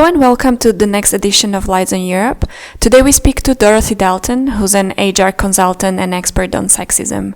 and welcome to the next edition of Lights on Europe. Today we speak to Dorothy Dalton, who's an HR consultant and expert on sexism.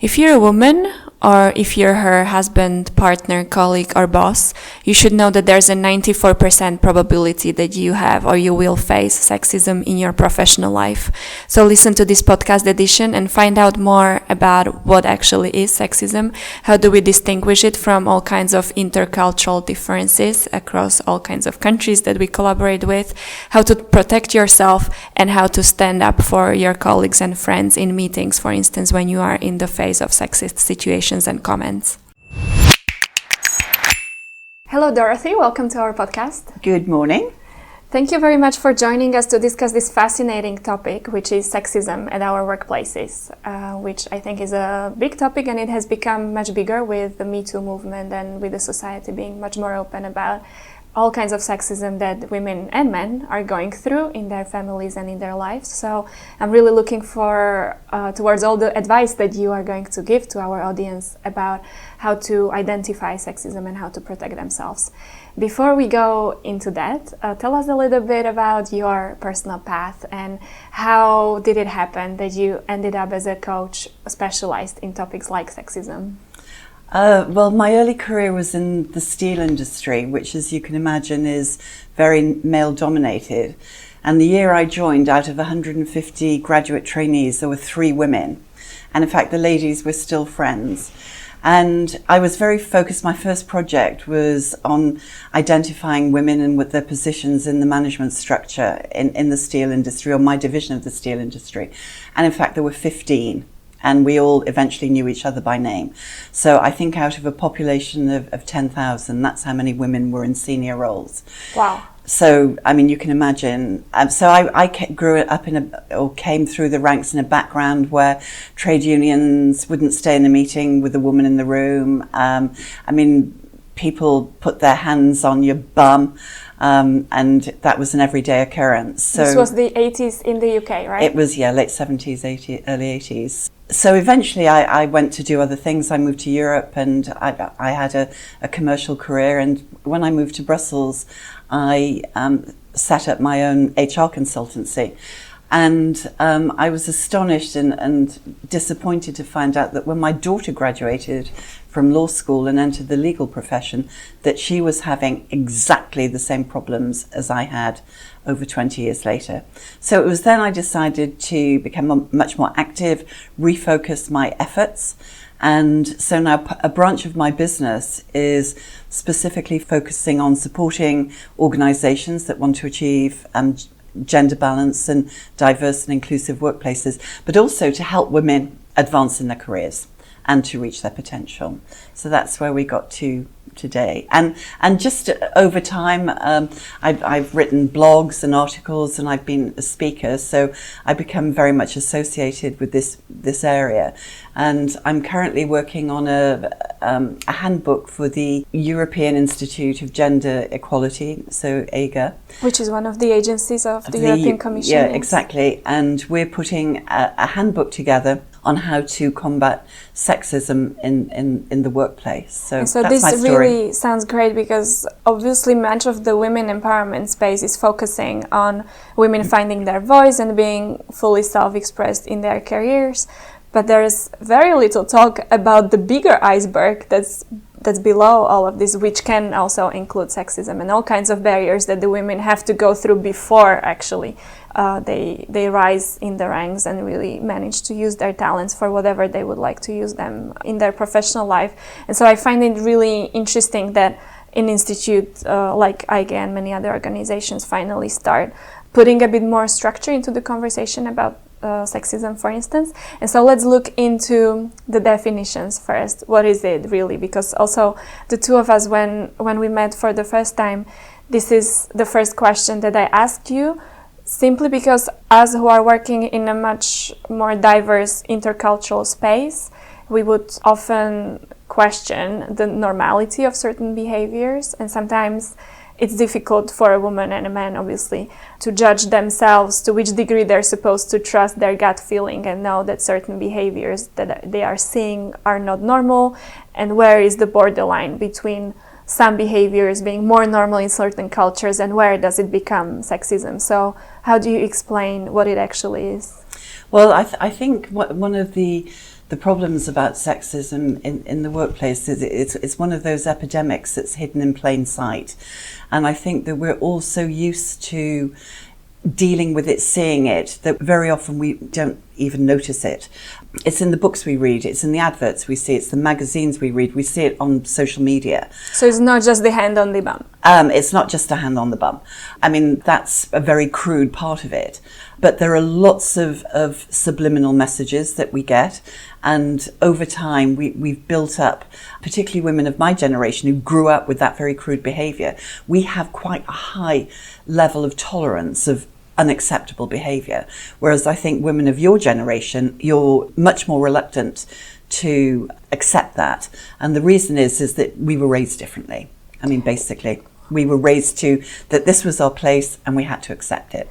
If you're a woman, or if you're her husband, partner, colleague, or boss, you should know that there's a 94% probability that you have or you will face sexism in your professional life. So listen to this podcast edition and find out more about what actually is sexism, how do we distinguish it from all kinds of intercultural differences across all kinds of countries that we collaborate with, how to protect yourself, and how to stand up for your colleagues and friends in meetings, for instance, when you are in the face of sexist situations and comments. Hello, Dorothy. Welcome to our podcast. Good morning. Thank you very much for joining us to discuss this fascinating topic, which is sexism at our workplaces, which I think is a big topic, and it has become much bigger with the Me Too movement and with the society being much more open about all kinds of sexism that women and men are going through in their families and in their lives. So I'm really looking towards all the advice that you are going to give to our audience about how to identify sexism and how to protect themselves. Before we go into that, tell us a little bit about your personal path and how did it happen that you ended up as a coach specialized in topics like sexism? Well, my early career was in the steel industry, which, as you can imagine, is very male-dominated. And the year I joined, out of 150 graduate trainees, there were 3 women. And in fact, the ladies were still friends. And I was very focused. My first project was on identifying women and with their positions in the management structure in the steel industry, or my division of the steel industry. And in fact, there were 15. And we all eventually knew each other by name. So I think out of a population of 10,000, that's how many women were in senior roles. Wow. So, I mean, you can imagine. So I grew up came through the ranks in a background where trade unions wouldn't stay in a meeting with a woman in the room. I mean, people put their hands on your bum. And that was an everyday occurrence. So this was the 80s in the UK, right? It was, late 70s, early 80s. So eventually I went to do other things. I moved to Europe and I had a commercial career. And when I moved to Brussels, I set up my own HR consultancy. And I was astonished and disappointed to find out that when my daughter graduated from law school and entered the legal profession, that she was having exactly the same problems as I had over 20 years later. So it was then I decided to become much more active, refocus my efforts. And so now a branch of my business is specifically focusing on supporting organizations that want to achieve gender balance and diverse and inclusive workplaces, but also to help women advance in their careers and to reach their potential. So that's where we got to today. And just over time, I've written blogs and articles, and I've been a speaker, so I become very much associated with this area. And I'm currently working on a handbook for the European Institute of Gender Equality, so EGA. Which is one of the agencies of the European Commission. Yeah, exactly. And we're putting a handbook together on how to combat sexism in the workplace. So so that's this my story. Really sounds great, because obviously much of the women empowerment space is focusing on women finding their voice and being fully self-expressed in their careers. But there's very little talk about the bigger iceberg that's below all of this, which can also include sexism and all kinds of barriers that the women have to go through before actually they rise in the ranks and really manage to use their talents for whatever they would like to use them in their professional life. And so I find it really interesting that an institute like IGA and many other organizations finally start putting a bit more structure into the conversation about sexism, for instance. And so let's look into the definitions first. What is it really? Because also the two of us, when we met for the first time, this is the first question that I asked you, simply because us who are working in a much more diverse intercultural space, we would often question the normality of certain behaviors, and sometimes it's difficult for a woman and a man, obviously, to judge themselves to which degree they're supposed to trust their gut feeling and know that certain behaviors that they are seeing are not normal, and where is the borderline between some behaviors being more normal in certain cultures, and where does it become sexism? So how do you explain what it actually is? Well, I think one of the problems about sexism in the workplace is it's one of those epidemics that's hidden in plain sight. And I think that we're all so used to dealing with it, seeing it, that very often we don't even notice it. It's in the books we read, it's in the adverts we see, it's the magazines we read, we see it on social media. So it's not just the hand on the bum? It's not just a hand on the bum. I mean, that's a very crude part of it. But there are lots of subliminal messages that we get. And over time, we've built up, particularly women of my generation who grew up with that very crude behaviour. We have quite a high level of tolerance of unacceptable behaviour. Whereas I think women of your generation, you're much more reluctant to accept that. And the reason is that we were raised differently. I mean, basically, we were raised to that this was our place and we had to accept it.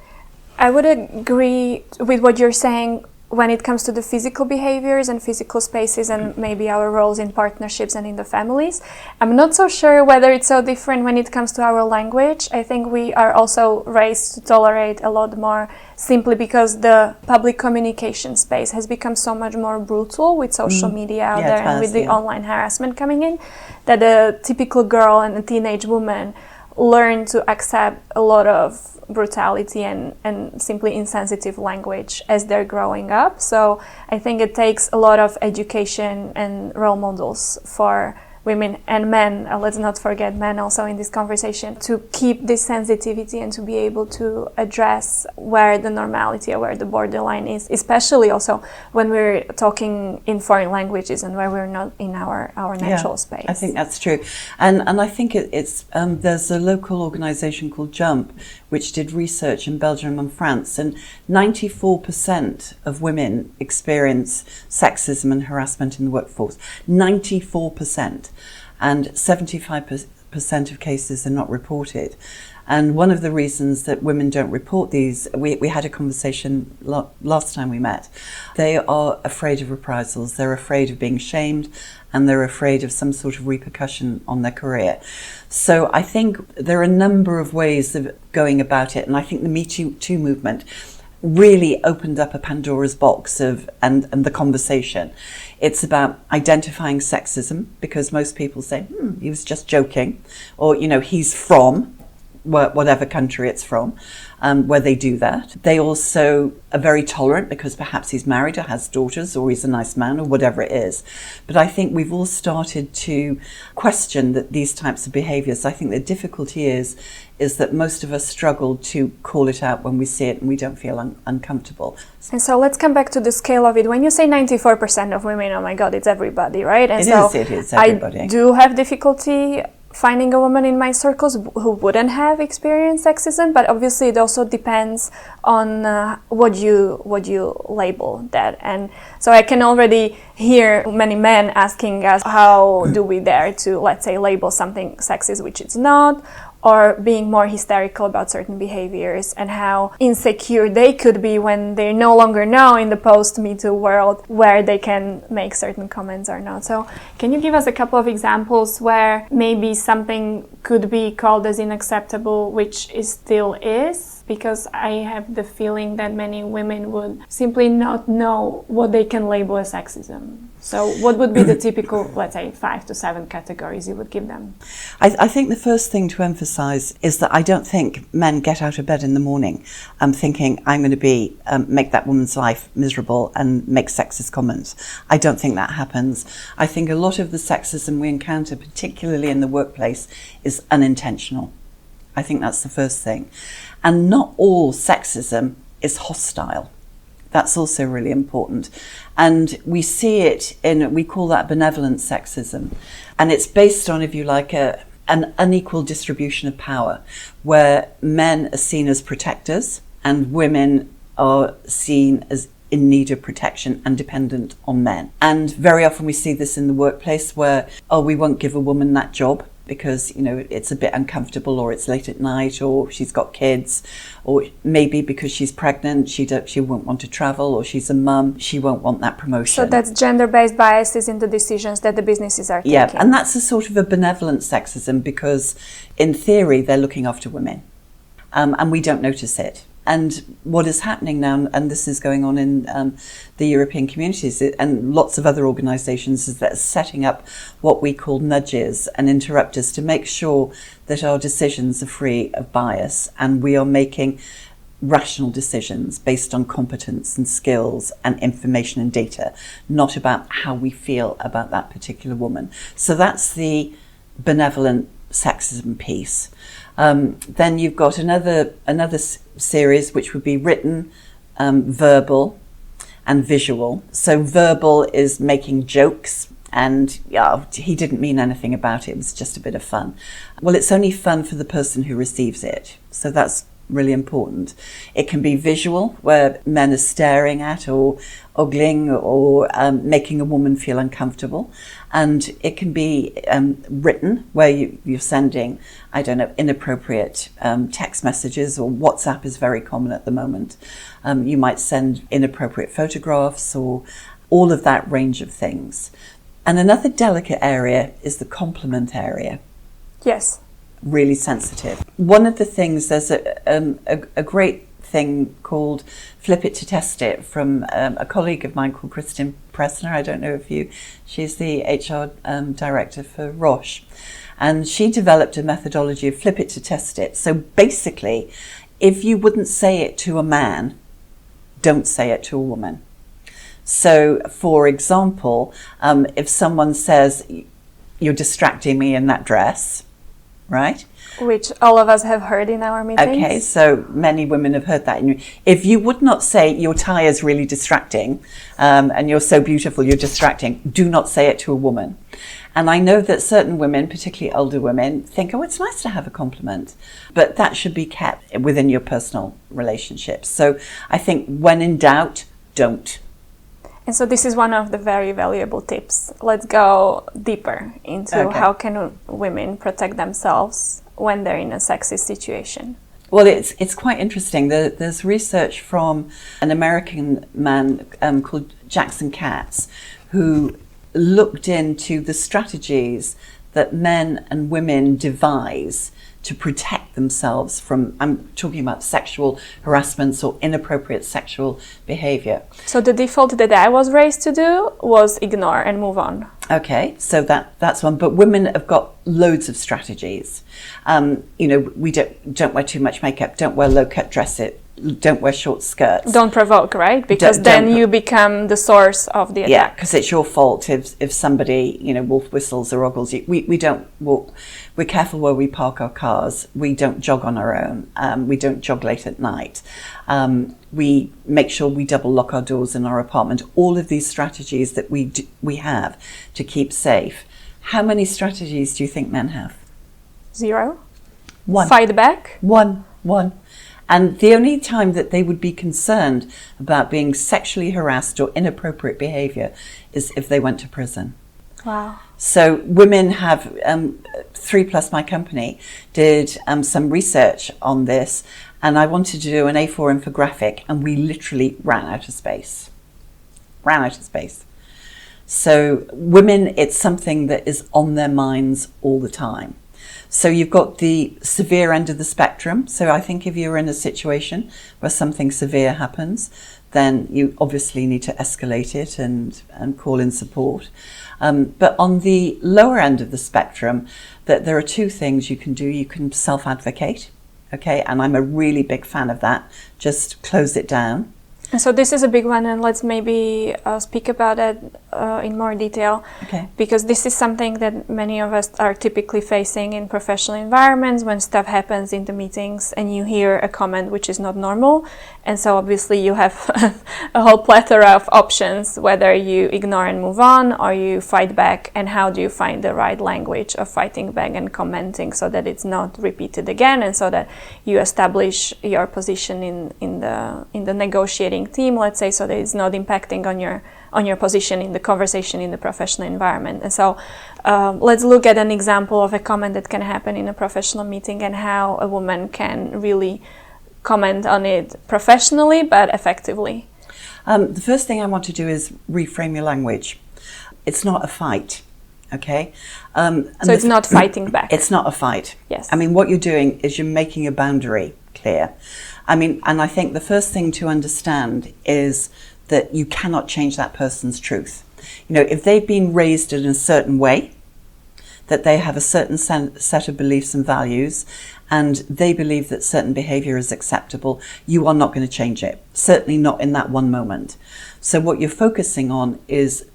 I would agree with what you're saying when it comes to the physical behaviors and physical spaces and maybe our roles in partnerships and in the families. I'm not so sure whether it's so different when it comes to our language. I think we are also raised to tolerate a lot more simply because the public communication space has become so much more brutal with social media out there and with the online harassment coming in, that a typical girl and a teenage woman learn to accept a lot of brutality and simply insensitive language as they're growing up. So I think it takes a lot of education and role models for women and men, let's not forget men also in this conversation, to keep this sensitivity and to be able to address where the normality or where the borderline is, especially also when we're talking in foreign languages and where we're not in our natural space. I think that's true. And I think it's there's a local organisation called Jump which did research in Belgium and France, and 94% of women experience sexism and harassment in the workforce. 94%. And 75% of cases are not reported. And one of the reasons that women don't report these, we had a conversation last time we met, they are afraid of reprisals, they're afraid of being shamed, and they're afraid of some sort of repercussion on their career. So I think there are a number of ways of going about it, and I think the Me Too movement really opened up a Pandora's box and the conversation. It's about identifying sexism, because most people say, he was just joking, or, he's from whatever country it's from, where they do that. They also are very tolerant because perhaps he's married or has daughters or he's a nice man or whatever it is. But I think we've all started to question these types of behaviours. I think the difficulty is that most of us struggle to call it out when we see it and we don't feel uncomfortable. And so let's come back to the scale of it. When you say 94% of women, oh my God, it's everybody, right? And It is everybody. I do have difficulty finding a woman in my circles who wouldn't have experienced sexism, but obviously it also depends on what you label that. And so I can already hear many men asking us, how do we dare to, let's say, label something sexist which it's not, or being more hysterical about certain behaviors, and how insecure they could be when they no longer know in the post-Me Too world where they can make certain comments or not. So can you give us a couple of examples where maybe something could be called as unacceptable, which it still is? Because I have the feeling that many women would simply not know what they can label as sexism. So what would be the typical, let's say, 5 to 7 categories you would give them? I think the first thing to emphasise is that I don't think men get out of bed in the morning thinking, I'm going to make that woman's life miserable and make sexist comments. I don't think that happens. I think a lot of the sexism we encounter, particularly in the workplace, is unintentional. I think that's the first thing. And not all sexism is hostile. That's also really important. And we see it we call that benevolent sexism. And it's based on, if you like, an unequal distribution of power, where men are seen as protectors and women are seen as in need of protection and dependent on men. And very often we see this in the workplace where, we won't give a woman that job because, you know, it's a bit uncomfortable, or it's late at night, or she's got kids, or maybe because she's pregnant, she won't want to travel, or she's a mum, she won't want that promotion. So that's gender-based biases in the decisions that the businesses are taking. Yeah, and that's a sort of a benevolent sexism, because in theory they're looking after women, and we don't notice it. And what is happening now, and this is going on in the European communities and lots of other organisations, is that setting up what we call nudges and interrupters to make sure that our decisions are free of bias and we are making rational decisions based on competence and skills and information and data, not about how we feel about that particular woman. So that's the benevolent sexism piece. Then you've got another series, which would be written, verbal and visual. So verbal is making jokes, and he didn't mean anything about it. It was just a bit of fun. Well, it's only fun for the person who receives it. So that's really important. It can be visual, where men are staring at or ogling or making a woman feel uncomfortable. And it can be written, where you're sending, I don't know, inappropriate text messages, or WhatsApp is very common at the moment. You might send inappropriate photographs, or all of that range of things. And another delicate area is the compliment area. Yes. Really sensitive. One of the things, there's a great thing called Flip It to Test It from a colleague of mine called Kristin Pressner. I don't know if she's the HR director for Roche. And she developed a methodology of Flip It to Test It. So basically, if you wouldn't say it to a man, don't say it to a woman. So, for example, if someone says, "You're distracting me in that dress," right? Which all of us have heard in our meetings. Okay, so many women have heard that. If you would not say, "Your tie is really distracting, and you're so beautiful, you're distracting," do not say it to a woman. And I know that certain women, particularly older women, think, "Oh, it's nice to have a compliment," but that should be kept within your personal relationships. So I think when in doubt, don't. And so this is one of the very valuable tips. Let's go deeper into how can women protect themselves when they're in a sexist situation. Well, it's quite interesting. There's research from an American man called Jackson Katz, who looked into the strategies that men and women devise to protect themselves from, I'm talking about sexual harassments or inappropriate sexual behavior. So the default that I was raised to do was ignore and move on. Okay, so that's one. But women have got loads of strategies. We don't wear too much makeup, don't wear low-cut dresses, don't wear short skirts. Don't provoke, right? Because then you become the source of the attack. Yeah, because it's your fault if somebody, wolf whistles or ogles you. We don't walk. We're careful where we park our cars. We don't jog on our own. We don't jog late at night. We make sure we double lock our doors in our apartment. All of these strategies that we have to keep safe. How many strategies do you think men have? 0. One. Fight back? One. And the only time that they would be concerned about being sexually harassed or inappropriate behaviour is if they went to prison. Wow. So women have, 3+ My Company did some research on this, and I wanted to do an A4 infographic, and we literally ran out of space. So women, it's something that is on their minds all the time. So you've got the severe end of the spectrum. So I think if you're in a situation where something severe happens, then you obviously need to escalate it and call in support. But on the lower end of the spectrum, that there are 2 things you can do. You can self-advocate, okay? And I'm a really big fan of that. Just close it down. And so this is a big one, and let's maybe speak about it in more detail. Okay. Because this is something that many of us are typically facing in professional environments when stuff happens in the meetings and you hear a comment which is not normal. And so obviously you have a whole plethora of options, whether you ignore and move on or you fight back, and how do you find the right language of fighting back and commenting so that it's not repeated again, and so that you establish your position in the negotiating team, let's say, so that it's not impacting on your position in the the conversation in the professional environment. And so let's look at an example of a comment that can happen in a professional meeting and how a woman can really comment on it professionally but effectively. The first thing I want to do is reframe your language. It's not a fight, okay? So it's not fighting back. It's not a fight. Yes. I mean, what you're doing is you're making a boundary clear. I mean, and I think the first thing to understand is that you cannot change that person's truth. You know, if they've been raised in a certain way, that they have a certain set of beliefs and values, and they believe that certain behavior is acceptable, you are not going to change it. Certainly not in that one moment. So what you're focusing on is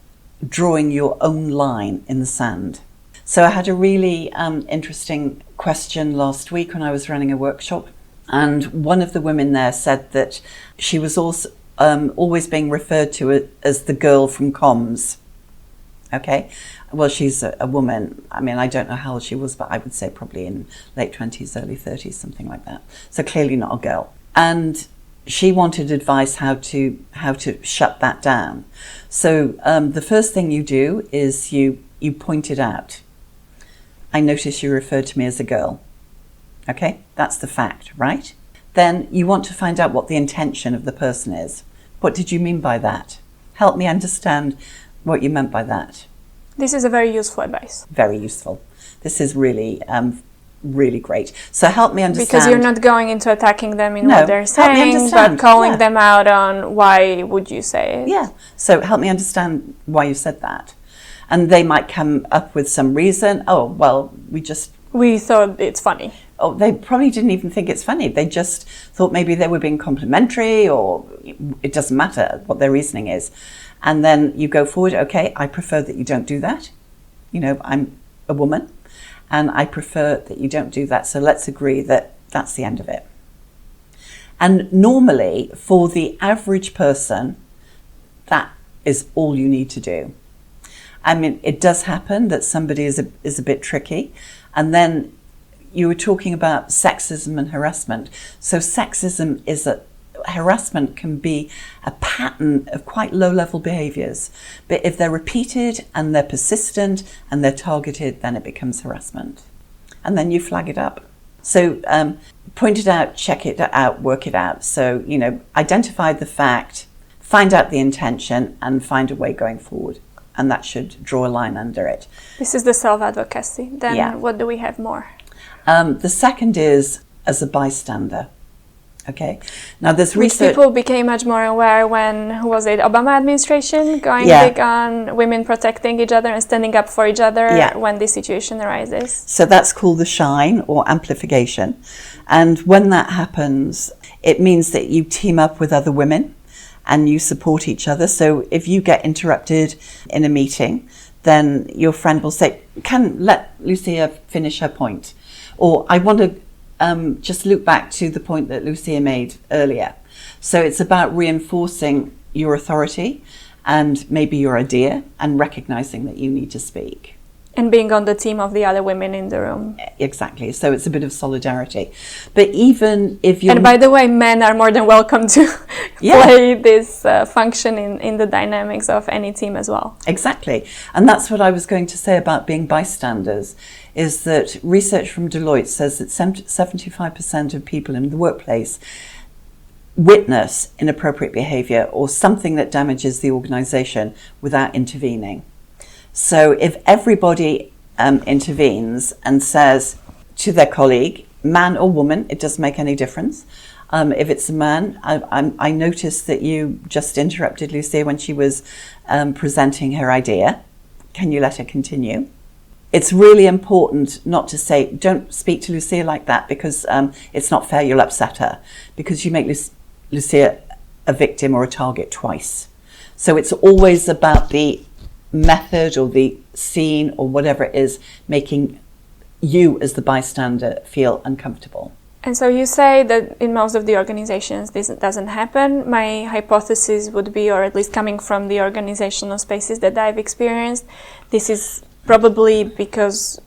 drawing your own line in the sand. So I had a really interesting question last week when I was running a workshop, and one of the women there said that she was also always being referred to as the girl from comms. Okay, well, she's a woman. I mean, I don't know how old she was, but I would say probably in late 20s, early 30s, something like that. So clearly not a girl. And she wanted advice how to shut that down. So the first thing you do is you point it out. I notice you referred to me as a girl. Okay, that's the fact, right? Then you want to find out what the intention of the person is. What did you mean by that? Help me understand what you meant by that. This is a very useful advice. Very useful. This is really, really great. So help me understand. Because you're not going into attacking them in No, what they're saying, but calling them out on why would you say it. Yeah. So help me understand why you said that. And they might come up with some reason. Oh, well, we thought it's funny. Oh, they probably didn't even think it's funny. They just thought maybe they were being complimentary, or it doesn't matter what their reasoning is. And then you go forward, okay, I prefer that you don't do that. You know, I'm a woman and I prefer that you don't do that. So let's agree that that's the end of it. And normally for the average person, that is all you need to do. I mean, it does happen that somebody is a bit tricky. And then you were talking about sexism and harassment. So sexism is harassment can be a pattern of quite low-level behaviours. But if they're repeated and they're persistent and they're targeted, then it becomes harassment. And then you flag it up. So point it out, check it out, work it out. So, you know, identify the fact, find out the intention, and find a way going forward. And that should draw a line under it. This is the self-advocacy. Then what do we have more? The second is as a bystander. Okay. Now there's research. Which people became much more aware when, who was it, Obama administration, going big on women protecting each other and standing up for each other when this situation arises. So that's called the shine or amplification. And when that happens, it means that you team up with other women and you support each other. So if you get interrupted in a meeting, then your friend will say, let Lucia finish her point. Or I want to just loop back to the point that Lucia made earlier. So it's about reinforcing your authority and maybe your idea and recognizing that you need to speak. And being on the team of the other women in the room. Exactly. So it's a bit of solidarity. But even if you... And by the way, men are more than welcome to play this function in the dynamics of any team as well. Exactly. And that's what I was going to say about being bystanders, is that research from Deloitte says that 75% of people in the workplace witness inappropriate behavior or something that damages the organization without intervening. So if everybody intervenes and says to their colleague, man or woman, it doesn't make any difference. If it's a man, I noticed that you just interrupted Lucia when she was presenting her idea. Can you let her continue? It's really important not to say, don't speak to Lucia like that because it's not fair, you'll upset her. Because you make Lucia a victim or a target twice. So it's always about the method or the scene or whatever it is making you as the bystander feel uncomfortable. And so you say that in most of the organizations this doesn't happen. My hypothesis would be, or at least coming from the organizational spaces that I've experienced, this is probably because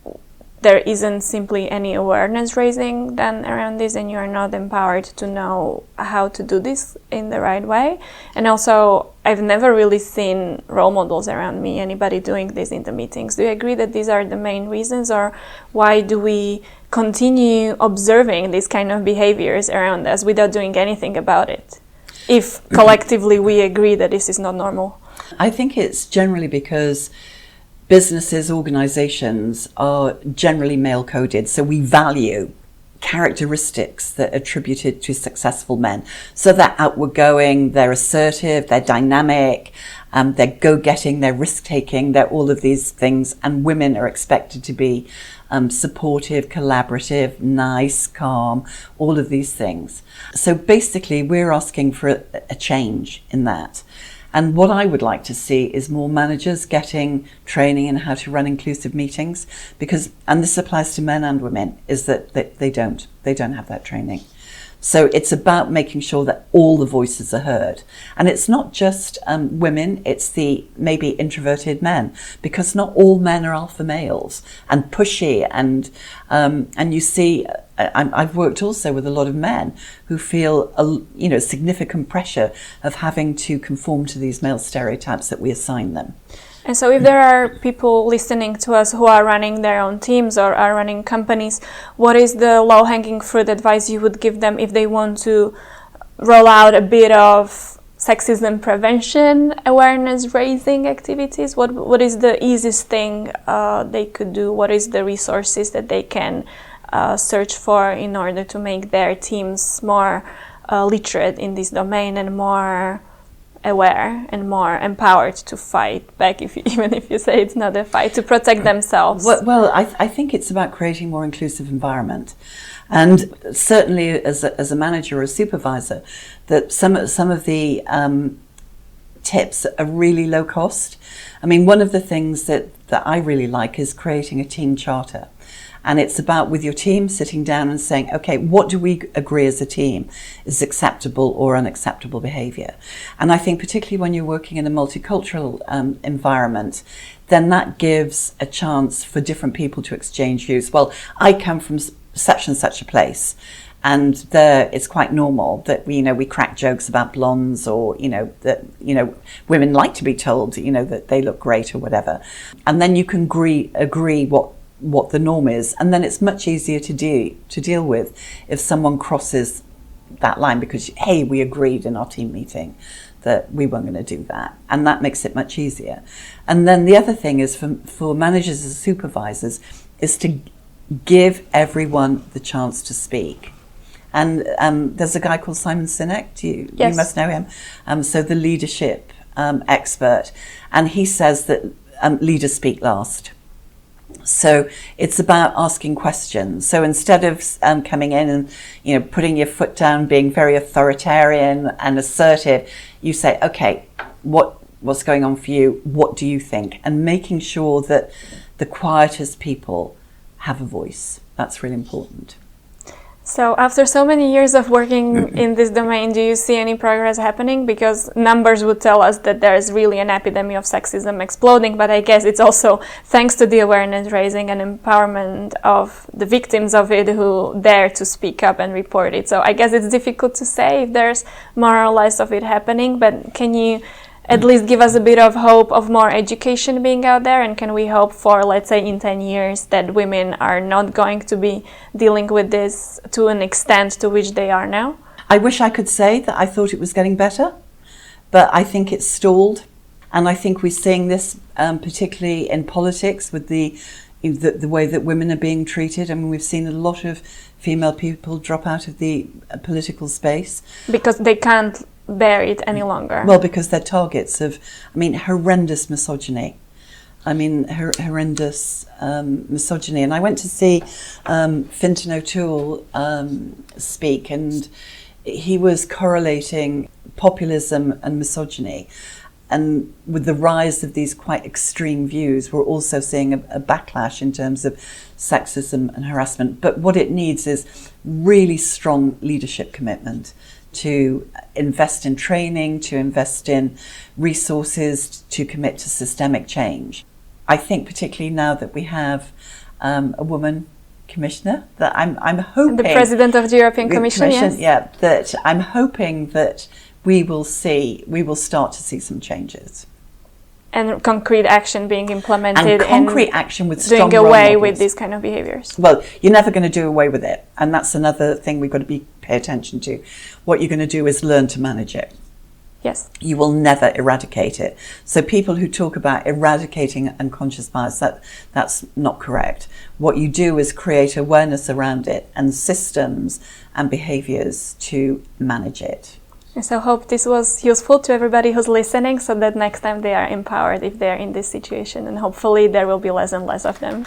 there isn't simply any awareness raising done around this, and you are not empowered to know how to do this in the right way. And also, I've never really seen role models around me, anybody doing this in the meetings. Do you agree that these are the main reasons, or why do we continue observing these kind of behaviors around us without doing anything about it, if collectively we agree that this is not normal? I think it's generally because businesses, organizations are generally male-coded, so we value characteristics that are attributed to successful men. So they're outward-going, they're assertive, they're dynamic, they're go-getting, they're risk-taking, they're all of these things, and women are expected to be supportive, collaborative, nice, calm, all of these things. So basically we're asking for a change in that. And what I would like to see is more managers getting training in how to run inclusive meetings, because, and this applies to men and women, is that they don't have that training. So it's about making sure that all the voices are heard. And it's not just women, it's the maybe introverted men, because not all men are alpha males and pushy. And you see, I've worked also with a lot of men who feel, significant pressure of having to conform to these male stereotypes that we assign them. And so if there are people listening to us who are running their own teams or are running companies, what is the low-hanging fruit advice you would give them if they want to roll out a bit of sexism prevention, awareness raising activities? What is the easiest thing they could do? What is the resources that they can search for in order to make their teams more literate in this domain and more aware and more empowered to fight back, even if you say it's not a fight, to protect themselves? Well, I think it's about creating a more inclusive environment. And certainly as a manager or a supervisor, that some of the tips are really low cost. I mean, one of the things that I really like is creating a team charter. And it's about, with your team, sitting down and saying, okay, what do we agree as a team is acceptable or unacceptable behaviour? And I think particularly when you're working in a multicultural environment, then that gives a chance for different people to exchange views. Well, I come from such and such a place, and there it's quite normal that we crack jokes about blondes, or that women like to be told that they look great or whatever. And then you can agree what the norm is, and then it's much easier to deal with if someone crosses that line, because hey, we agreed in our team meeting that we weren't going to do that, and that makes it much easier. And then the other thing is for managers and supervisors is to give everyone the chance to speak. And there's a guy called Simon Sinek, you must know him, so the leadership expert, and he says that leaders speak last. So it's about asking questions. So instead of coming in and putting your foot down, being very authoritarian and assertive, you say, okay, what's going on for you? What do you think? And making sure that the quietest people have a voice. That's really important. So after so many years of working in this domain, do you see any progress happening? Because numbers would tell us that there's really an epidemic of sexism exploding, but I guess it's also thanks to the awareness raising and empowerment of the victims of it who dare to speak up and report it. So I guess it's difficult to say if there's more or less of it happening, but can you at least give us a bit of hope of more education being out there? And can we hope for, let's say, in 10 years that women are not going to be dealing with this to an extent to which they are now? I wish I could say that I thought it was getting better, but I think it's stalled. And I think we're seeing this particularly in politics with the way that women are being treated. I mean, we've seen a lot of female people drop out of the political space. Because they can't bear it any longer. Well, because they're targets of, horrendous misogyny. Horrendous misogyny. And I went to see Fintan O'Toole speak, and he was correlating populism and misogyny. And with the rise of these quite extreme views, we're also seeing a backlash in terms of sexism and harassment. But what it needs is really strong leadership commitment to invest in training, to invest in resources, to commit to systemic change. I think particularly now that we have a woman commissioner, that I'm hoping... The president of the European Commission, yes. Yeah, that I'm hoping that we will start to see some changes. And concrete action being implemented. And concrete action with strong doing away role with models. these kind of behaviours. Well, you're never going to do away with it. And that's another thing we've got to pay attention to. What you're going to do is learn to manage it. Yes. You will never eradicate it. So people who talk about eradicating unconscious bias, that's not correct. What you do is create awareness around it and systems and behaviours to manage it. So I hope this was useful to everybody who's listening, so that next time they are empowered if they're in this situation, and hopefully there will be less and less of them.